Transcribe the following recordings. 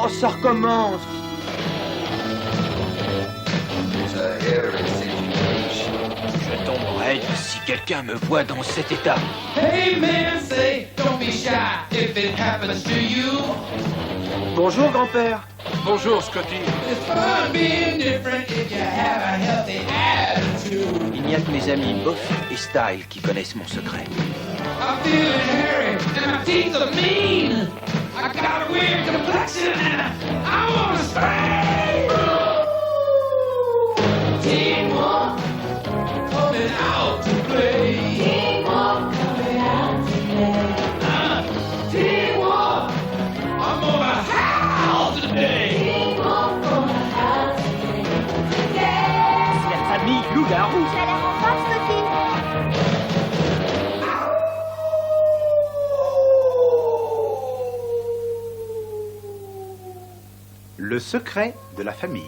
Oh, ça recommence. Je tomberai si quelqu'un me voit dans cet état. Hey man, say, don't be shy if it happens to you. Bonjour, grand-père. Bonjour, Scotty. It's fun being different if you have a healthy attitude. Il n'y a que mes amis Buffy et Style qui connaissent mon secret. I'm feeling hairy and my teeth are mean. I got a weird complexion and I wanna scream. Teamwork coming out to play. Teamwork coming out to play. Teamwork, I'm gonna howl today. Teamwork gonna howl today. Yeah. C'est la famille loup-garou. Tu as l'air en forme, Scotty. Le secret de la famille.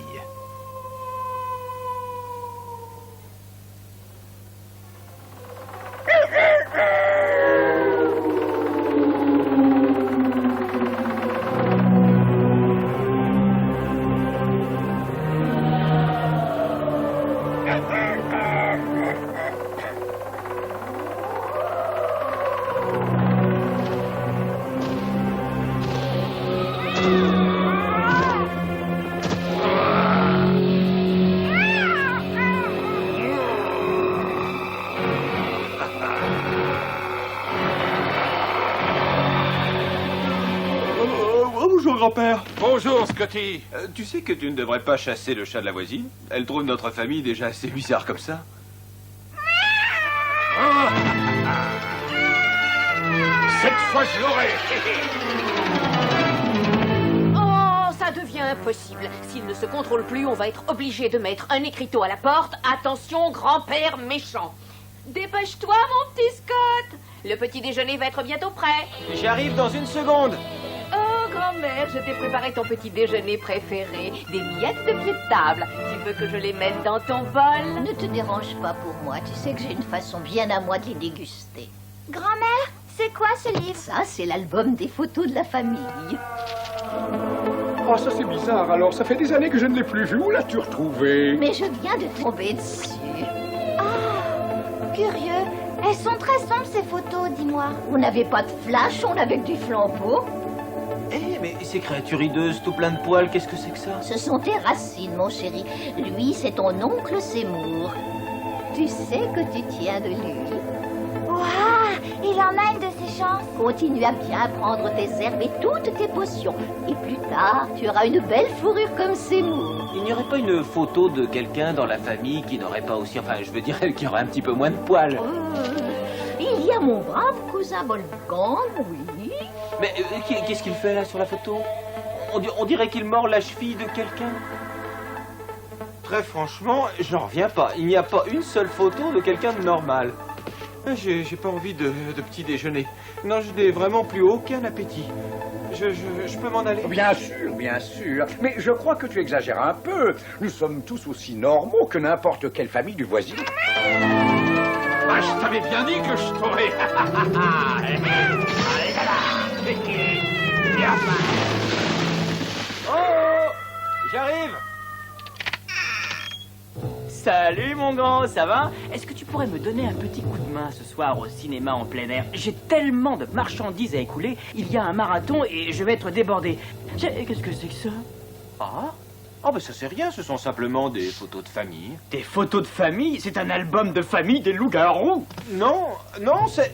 Bonjour, grand-père. Bonjour, Scotty. Tu sais que tu ne devrais pas chasser le chat de la voisine? Elle trouve notre famille déjà assez bizarre comme ça. Cette fois, je l'aurai. Oh, ça devient impossible. S'il ne se contrôle plus, on va être obligé de mettre un écriteau à la porte. Attention, grand-père méchant. Dépêche-toi, mon petit Scott. Le petit déjeuner va être bientôt prêt. J'arrive dans une seconde. Oh, grand-mère, je t'ai préparé ton petit déjeuner préféré. Des miettes de pied de table. Tu veux que je les mette dans ton bol? Ne te dérange pas pour moi. Tu sais que j'ai une façon bien à moi de les déguster. Grand-mère, c'est quoi ce livre? Ça, c'est l'album des photos de la famille. Oh, ça c'est bizarre. Alors, ça fait des années que je ne l'ai plus vu. Où l'as-tu retrouvé? Mais je viens de tomber dessus. Ah, curieux. Elles sont très sombres, ces photos, dis-moi. On n'avait pas de flash, on avait que du flambeau. Eh, mais ces créatures hideuses, tout plein de poils, qu'est-ce que c'est que ça? Ce sont tes racines, mon chéri. Lui, c'est ton oncle Seymour. Tu sais que tu tiens de lui. Waouh, il en a une de ses chances. Continue à bien prendre tes herbes et toutes tes potions. Et plus tard, tu auras une belle fourrure comme Seymour. Il n'y aurait pas une photo de quelqu'un dans la famille qui n'aurait pas aussi... Enfin, je veux dire, qui aurait un petit peu moins de poils. Il y a mon brave cousin Wolfgang, oui. Mais qu'est-ce qu'il fait là sur la photo? On dirait qu'il mord la cheville de quelqu'un. Très franchement, j'en reviens pas. Il n'y a pas une seule photo de quelqu'un de normal. J'ai pas envie de petit déjeuner. Non, je n'ai vraiment plus aucun appétit. Je peux m'en aller? Bien sûr, bien sûr. Mais je crois que tu exagères un peu. Nous sommes tous aussi normaux que n'importe quelle famille du voisin. Ah, je t'avais bien dit que je t'aurais. Oh, j'arrive. Salut mon grand, ça va? Est-ce que tu pourrais me donner un petit coup de main ce soir au cinéma en plein air? J'ai tellement de marchandises à écouler, il y a un marathon et je vais être débordé. Qu'est-ce que c'est que ça? Ah? Oh, ben ça c'est rien, ce sont simplement des photos de famille. Des photos de famille? C'est un album de famille des loups-garous? Non, non, c'est...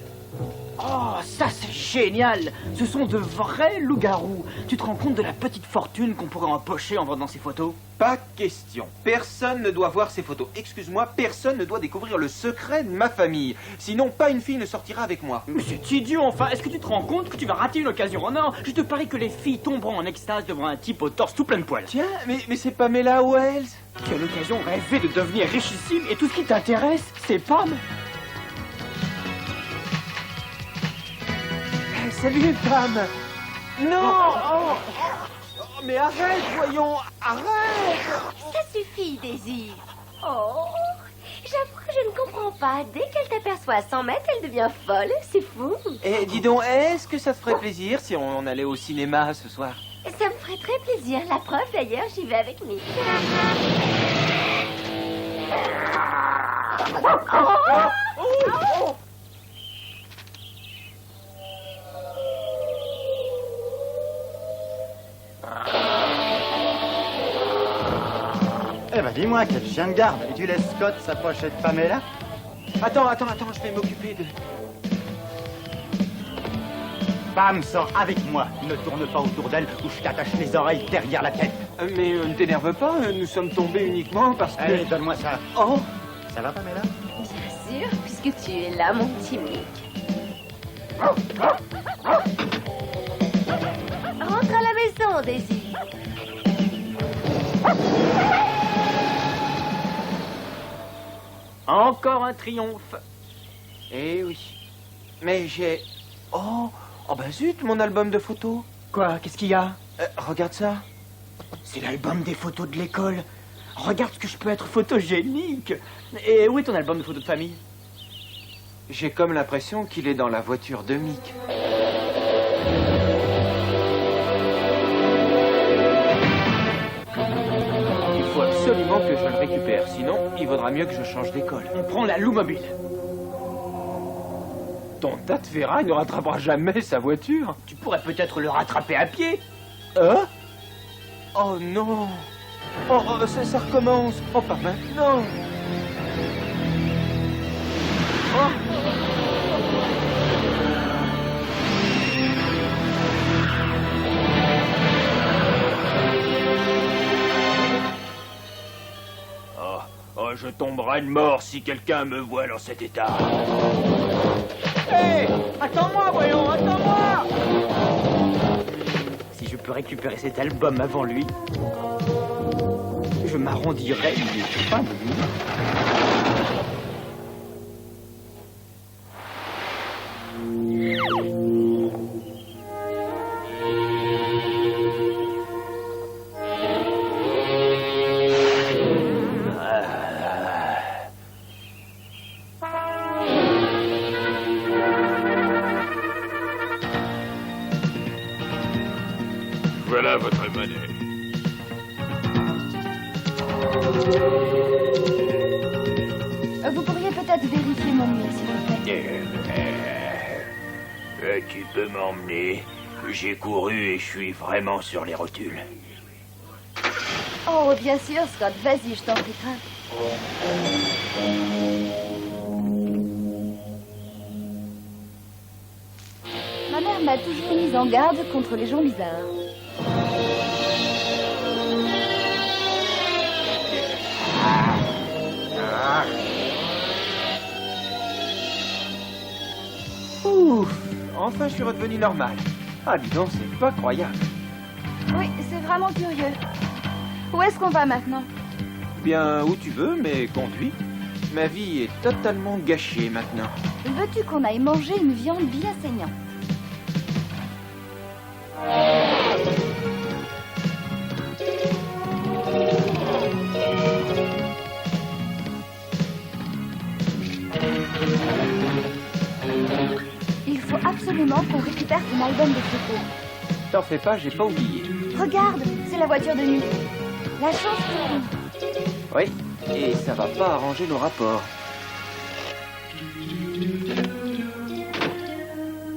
Oh, ça c'est génial! Ce sont de vrais loups-garous. Tu te rends compte de la petite fortune qu'on pourrait empocher en vendant ces photos? Pas question. Personne ne doit voir ces photos. Excuse-moi, personne ne doit découvrir le secret de ma famille. Sinon, pas une fille ne sortira avec moi. Mais c'est idiot, enfin! Est-ce que tu te rends compte que tu vas rater une occasion en or? Je te parie que les filles tomberont en extase devant un type au torse tout plein de poils. Tiens, mais c'est Pamela Wells. Tu as l'occasion rêvée de devenir richissime et tout ce qui t'intéresse, c'est Pam. Salut, Pam. Non. Oh, mais arrête, voyons. Arrête. Ça suffit, Daisy. Oh, j'avoue que je ne comprends pas. Dès qu'elle t'aperçoit à 100 mètres, elle devient folle. C'est fou. Eh, dis donc, est-ce que ça te ferait plaisir si on allait au cinéma ce soir? Ça me ferait très plaisir. La preuve, d'ailleurs, j'y vais avec Mick. Eh ben dis-moi, quel chien de garde. Et tu laisses Scott s'approcher de Pamela? Attends, je vais m'occuper de... Pam, sors avec moi. Ne tourne pas autour d'elle ou je t'attache les oreilles derrière la tête. Mais ne t'énerve pas, nous sommes tombés uniquement parce que... Allez, donne-moi ça. Oh! Ça va, Pamela? Bien sûr, puisque tu es là, mon petit Mick. Rentre à la maison, Daisy. Encore un triomphe. Eh oui. Mais j'ai... Oh ben zut, mon album de photos. Quoi? Qu'est-ce qu'il y a? Regarde ça. C'est l'album des photos de l'école. Regarde ce que je peux être photogénique. Et où est ton album de photos de famille? J'ai comme l'impression qu'il est dans la voiture de Mick. Il faut absolument que je le récupère, sinon il vaudra mieux que je change d'école. On prend la Lou mobile. Ton tas de ferraille ne rattrapera jamais sa voiture. Tu pourrais peut-être le rattraper à pied. Hein? Oh non. Oh, ça recommence. Oh, pas maintenant. Oh. Oh, je tomberai de mort si quelqu'un me voit dans cet état. Hé! Attends-moi, voyons, attends-moi! Si je peux récupérer cet album avant lui, je m'arrondirai les fins de nuit. Voilà votre monnaie. Vous pourriez peut-être vérifier mon mail, s'il vous plaît. Tu peux m'emmener. J'ai couru et je suis vraiment sur les rotules. Oh, bien sûr, Scott. Vas-y, je t'en prie. Ma mère m'a toujours mise en garde contre les gens bizarres. Ouf. Enfin, je suis redevenu normal. Ah, dis donc, c'est pas croyable. Oui, c'est vraiment curieux. Où est-ce qu'on va maintenant? Bien, où tu veux, mais conduis. Ma vie est totalement gâchée maintenant. Veux-tu qu'on aille manger une viande bien saignante? Il faut absolument qu'on récupère ton album de photos. T'en fais pas, j'ai pas oublié. Regarde, c'est la voiture de nuit. La chance tourne. Oui, et ça va pas arranger nos rapports.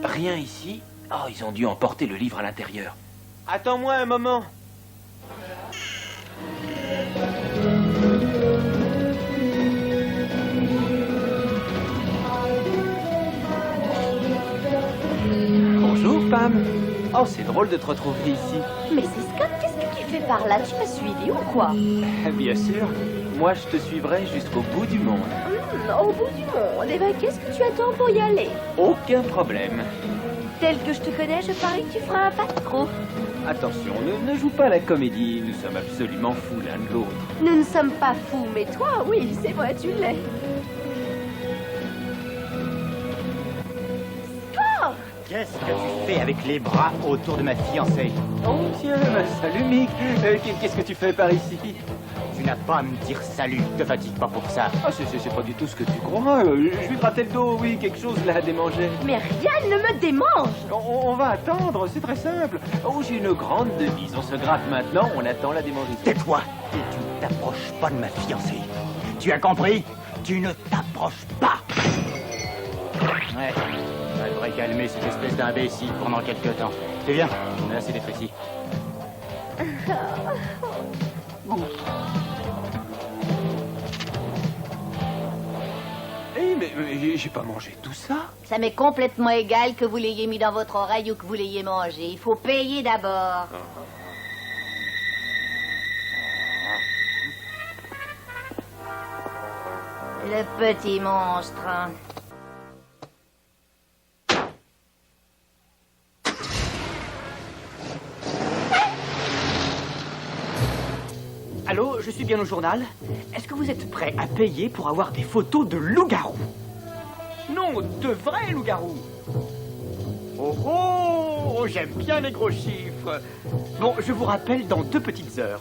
Rien ici. Oh, ils ont dû emporter le livre à l'intérieur. Attends-moi un moment. Bonjour, Pam. Oh, c'est drôle de te retrouver ici. Mais c'est Scott, qu'est-ce que tu fais par là? Tu m'as suivi ou quoi? Bien sûr. Moi, je te suivrai jusqu'au bout du monde. Au bout du monde. Eh ben, qu'est-ce que tu attends pour y aller? Aucun problème. Tel que je te connais, je parie que tu feras un pas de trop. Attention, ne joue pas la comédie. Nous sommes absolument fous l'un de l'autre. Nous ne sommes pas fous, mais toi, oui, c'est vrai, tu l'es. Scott! Qu'est-ce que tu fais avec les bras autour de ma fiancée? Oh tiens, salut Mick. Qu'est-ce que tu fais par ici? Tu n'as pas à me dire salut, te fatigue pas pour ça. Ah, c'est pas du tout ce que tu crois. Je lui grattais le dos, oui, quelque chose l'a démangé. Mais rien ne me démange. On va attendre, c'est très simple. Oh, j'ai une grande devise. On se gratte maintenant, on attend la démangeaison. Tais-toi et tu ne t'approches pas de ma fiancée. Tu as compris? Tu ne t'approches pas. Ouais, ça devrait calmer cette espèce d'imbécile pendant quelques temps. C'est bien, on a assez d'être ici. Mais j'ai pas mangé tout ça. Ça m'est complètement égal que vous l'ayez mis dans votre oreille ou que vous l'ayez mangé. Il faut payer d'abord. Le petit monstre. Allô, je suis bien au journal. Est-ce que vous êtes prêt à payer pour avoir des photos de loups-garous? Non, de vrais loups-garous. Oh oh, j'aime bien les gros chiffres. Bon, je vous rappelle dans 2 petites heures.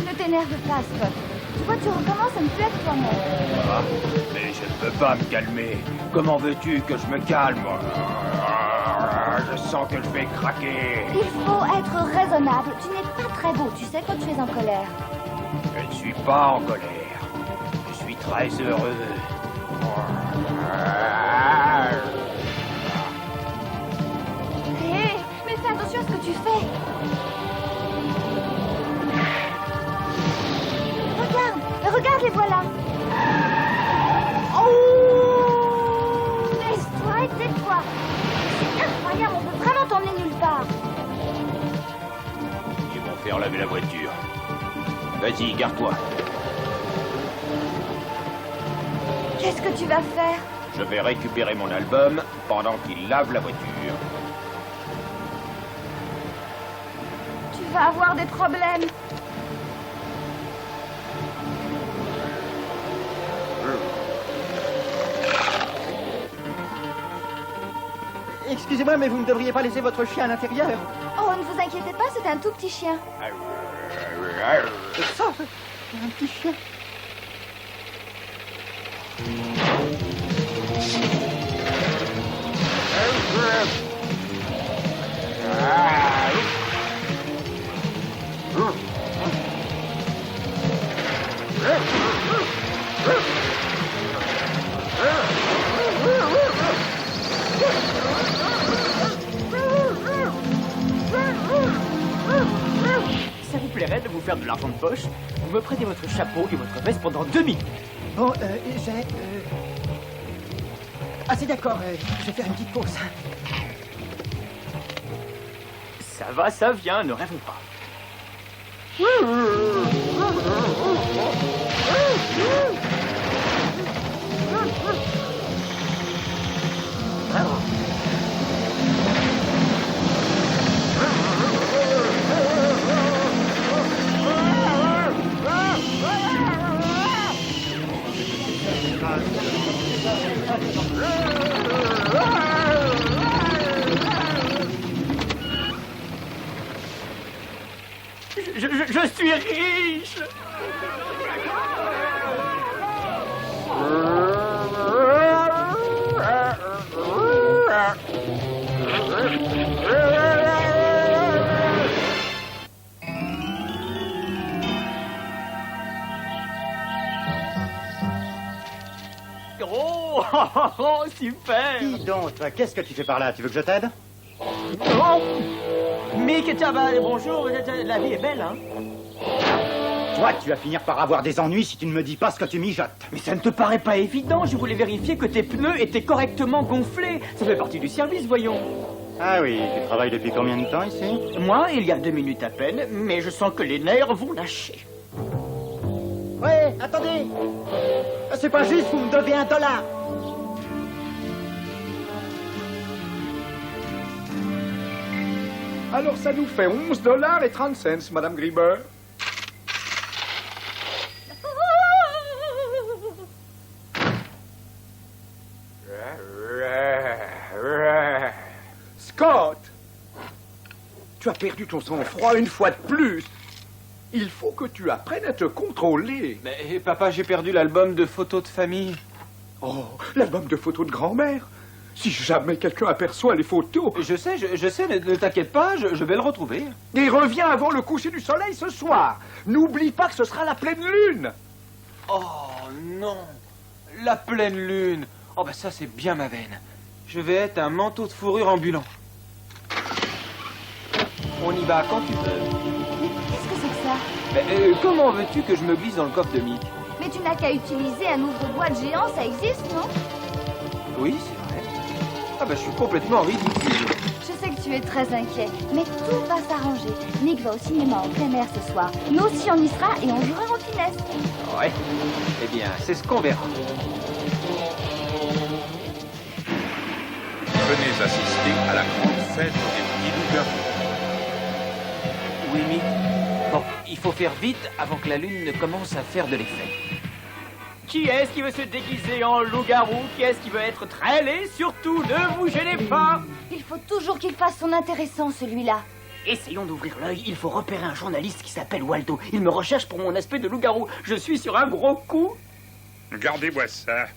Ne t'énerve pas, Scott. Tu vois, tu recommences à ne plus être toi-même. Ah, mais je ne peux pas me calmer. Comment veux-tu que je me calme? Je sens que je vais craquer. Il faut être raisonnable. Tu n'es pas très beau, tu sais, quand tu es en colère. Je ne suis pas en colère. Je suis très heureux. Hé, mais fais attention à ce que tu fais. Regarde, les voilà. Oh! Laisse-toi et tais-toi. C'est incroyable, on peut vraiment t'emmener nulle part. Ils vont faire laver la voiture. Vas-y, garde-toi. Qu'est-ce que tu vas faire? Je vais récupérer mon album pendant qu'ils lavent la voiture. Tu vas avoir des problèmes. Excusez-moi, mais vous ne devriez pas laisser votre chien à l'intérieur. Oh, ne vous inquiétez pas, c'est un tout petit chien. Ça, un petit chien. Ça vous plairait de vous faire de l'argent de poche? Vous me prêtez votre chapeau et votre veste pendant 2 minutes. Bon, j'ai... Ah, c'est d'accord, je vais faire une petite pause. Ça va, ça vient, ne rêvons pas. Je suis riche. Oh, super. Dis donc, toi, qu'est-ce que tu fais par là? Tu veux que je t'aide? Oh, Mick, tiens, bah, bonjour, la vie est belle, hein? Toi, tu vas finir par avoir des ennuis si tu ne me dis pas ce que tu mijotes. Mais ça ne te paraît pas évident, je voulais vérifier que tes pneus étaient correctement gonflés. Ça fait partie du service, voyons. Ah oui, tu travailles depuis combien de temps ici? Moi, il y a 2 minutes à peine, mais je sens que les nerfs vont lâcher. Ouais, attendez. C'est pas juste, vous me devez $1. Alors ça nous fait $11.30, Madame Grieber. Scott! Tu as perdu ton sang-froid une fois de plus. Il faut que tu apprennes à te contrôler. Mais papa, j'ai perdu l'album de photos de famille. Oh, l'album de photos de grand-mère. Si jamais quelqu'un aperçoit les photos... Je sais, ne t'inquiète pas, je vais le retrouver. Et reviens avant le coucher du soleil ce soir. N'oublie pas que ce sera la pleine lune. Oh non, la pleine lune. Oh bah ça c'est bien ma veine. Je vais être un manteau de fourrure ambulant. On y va quand tu veux. Qu'est-ce que c'est que ça? Mais, comment veux-tu que je me glisse dans le coffre de Mick? Mais tu n'as qu'à utiliser un ouvre-boîte géant, ça existe, non? Oui, c'est vrai. Ah bah je suis complètement ridicule. Je sais que tu es très inquiet, mais tout va s'arranger. Nick va au cinéma en plein air ce soir. Nous aussi on y sera et on jouera en finesse. Ouais. Eh bien, c'est ce qu'on verra. Venez assister à la grande fête des petits loups-garous. Oui, Mick. Bon, il faut faire vite avant que la lune ne commence à faire de l'effet. Qui est-ce qui veut se déguiser en loup-garou? Qui est-ce qui veut être très laid? Surtout, ne vous gênez pas! Il faut toujours qu'il fasse son intéressant, celui-là. Essayons d'ouvrir l'œil. Il faut repérer un journaliste qui s'appelle Waldo. Il me recherche pour mon aspect de loup-garou. Je suis sur un gros coup. Gardez-moi ça.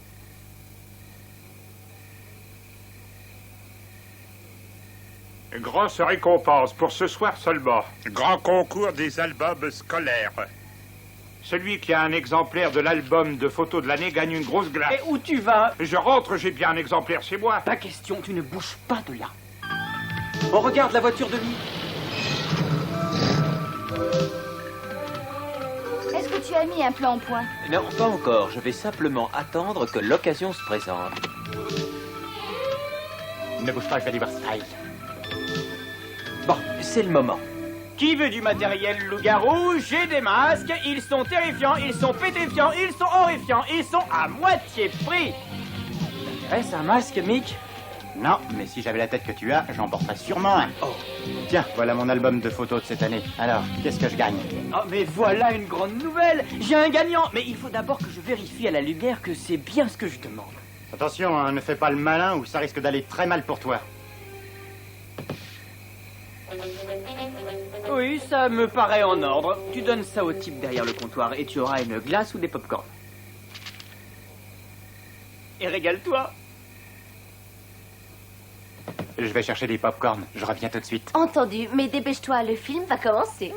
Grosse récompense pour ce soir seulement. Grand concours des albums scolaires. Celui qui a un exemplaire de l'album de photos de l'année gagne une grosse glace. Et où tu vas? Je rentre, j'ai bien un exemplaire chez moi. Pas question, tu ne bouges pas de là. On regarde la voiture de Mick. Est-ce que tu as mis un plan au point? Non, pas encore. Je vais simplement attendre que l'occasion se présente. Ne bouge pas, je vais aller voir Style. Bon, c'est le moment. Qui veut du matériel loup-garou? J'ai des masques. Ils sont terrifiants, ils sont pétrifiants, ils sont horrifiants, ils sont à moitié prix. Est-ce un masque, Mick? Non, mais si j'avais la tête que tu as, j'en porterais sûrement un. Oh. Tiens, voilà mon album de photos de cette année. Alors, qu'est-ce que je gagne? Oh, mais voilà une grande nouvelle. J'ai un gagnant. Mais il faut d'abord que je vérifie à la lumière que c'est bien ce que je demande. Attention, hein, ne fais pas le malin ou ça risque d'aller très mal pour toi. Oui, ça me paraît en ordre. Tu donnes ça au type derrière le comptoir et tu auras une glace ou des pop-corn. Et régale-toi. Je vais chercher des pop-corn. Je reviens tout de suite. Entendu, mais dépêche-toi, le film va commencer.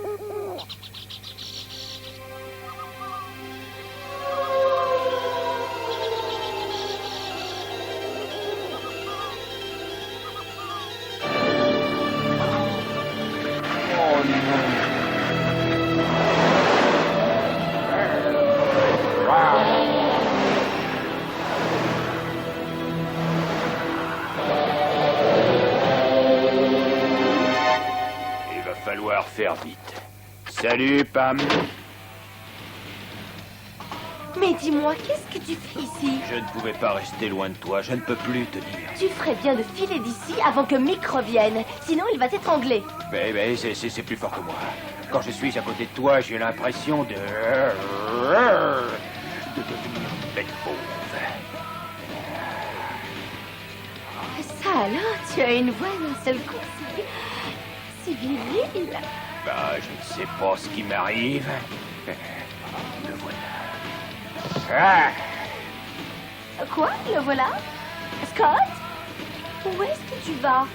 Il va falloir faire vite. Salut, Pam. Mais dis-moi, qu'est-ce que tu fais ici? Je ne pouvais pas rester loin de toi. Je ne peux plus te dire. Tu ferais bien de filer d'ici avant que Mick revienne. Sinon, il va t'étrangler. Mais c'est plus fort que moi. Quand je suis à côté de toi, j'ai l'impression de devenir bête fauve. Ça alors, tu as une voix d'un seul coup si viril. Bah, je ne sais pas ce qui m'arrive. Le voilà. Ah! Quoi? Le voilà? Scott? Où est-ce que tu vas?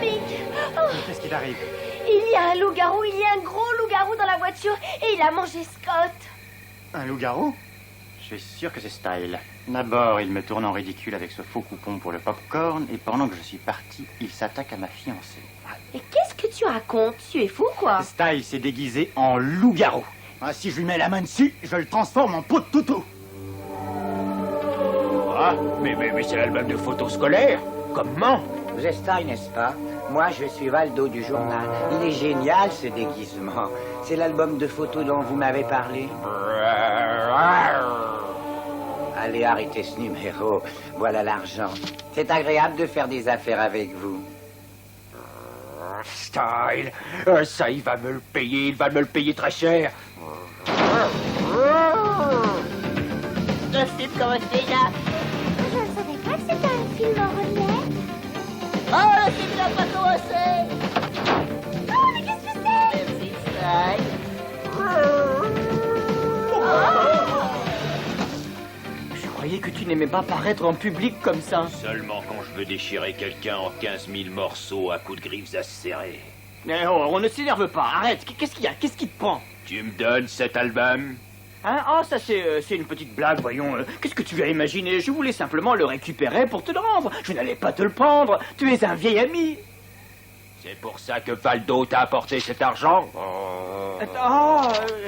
Mick! Oh, Qu'est-ce qui t'arrive? il y a un loup-garou, il y a un gros loup-garou dans la voiture et il a mangé Scott. Un loup-garou? Je suis sûr que c'est Style. D'abord, il me tourne en ridicule avec ce faux coupon pour le pop-corn, et pendant que je suis parti, il s'attaque à ma fiancée. Et qu'est-ce que tu racontes? Tu es fou, quoi? Style s'est déguisé en loup-garou. Ah, si je lui mets la main dessus, je le transforme en pot de toutou. Ah, mais c'est l'album de photos scolaires. Comment? Vous êtes Style, n'est-ce pas? Moi, je suis Valdo du journal. Il est génial, ce déguisement. C'est l'album de photos dont vous m'avez parlé. Allez, arrêtez ce numéro. Voilà l'argent. C'est agréable de faire des affaires avec vous. Style, ça, il va me le payer. Il va me le payer très cher. Le film commence déjà. Je ne savais pas que c'était un film en relais. Oh, le film n'a pas commencé. Oh, mais qu'est-ce que c'est? Merci, Style. Je croyais que tu n'aimais pas paraître en public comme ça. Seulement quand je veux déchirer quelqu'un en 15 000 morceaux à coups de griffes acérées. Mais oh, on ne s'énerve pas, arrête. Qu'est-ce qu'il y a? Qu'est-ce qui te prend? Tu me donnes cet album? Hein? Oh, ça c'est une petite blague, voyons. Qu'est-ce que tu as imaginé? Je voulais simplement le récupérer pour te le rendre. Je n'allais pas te le prendre. Tu es un vieil ami. C'est pour ça que Valdo t'a apporté cet argent? Oh,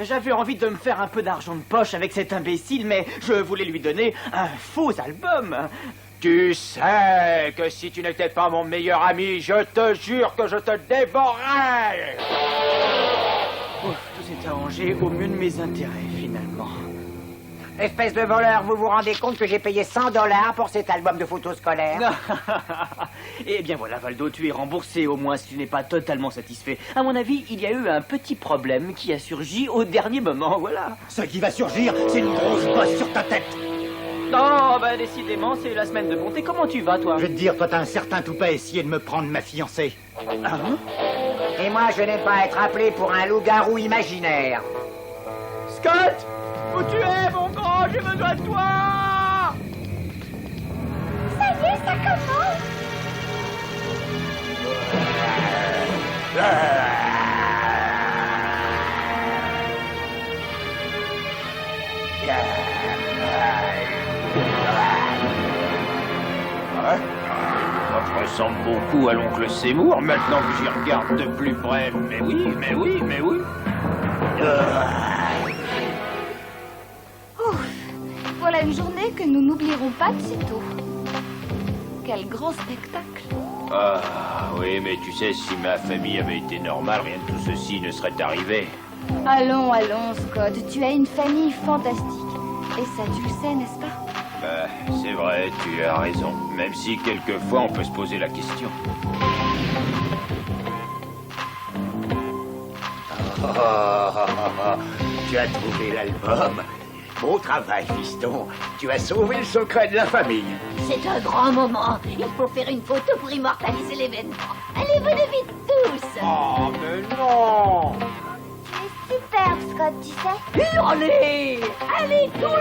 j'avais envie de me faire un peu d'argent de poche avec cet imbécile, mais je voulais lui donner un faux album. Tu sais que si tu n'étais pas mon meilleur ami, je te jure que je te dévorerais. Ouf, tout s'est arrangé au mieux de mes intérêts, finalement. Espèce de voleur, vous vous rendez compte que j'ai payé $100 pour cet album de photos scolaires? Eh bien voilà, Valdo, tu es remboursé, au moins si tu n'es pas totalement satisfait. À mon avis, il y a eu un petit problème qui a surgi au dernier moment, voilà. Ce qui va surgir, c'est une grosse bosse sur ta tête. Oh, bah décidément, c'est la semaine de bonté. Comment tu vas, toi? Je vais te dire, toi t'as un certain toupet à essayer de me prendre ma fiancée. Hein? Et moi, je n'aime pas être appelé pour un loup-garou imaginaire. Scott! Où tu es, mon grand? J'ai besoin de toi! Ça y est, ça commence. Ça ressemble beaucoup à l'oncle Seymour, maintenant que j'y regarde de plus près. Mais oui, mais oui, mais oui. Ouf, voilà une journée que nous n'oublierons pas de sitôt. Quel grand spectacle. Ah, oui, mais tu sais, si ma famille avait été normale, rien de tout ceci ne serait arrivé. Allons, allons, Scott, tu as une famille fantastique. Et ça, tu le sais, n'est-ce pas? Bah, c'est vrai, tu as raison. Même si quelquefois on peut se poser la question. Tu as trouvé l'album. Bon travail, fiston. Tu as sauvé le secret de la famille. C'est un grand moment. Il faut faire une photo pour immortaliser l'événement. Allez, bonne vite tous. Oh, mais non. Tu es superbe, Scott, tu sais? Hurlez! Allez tous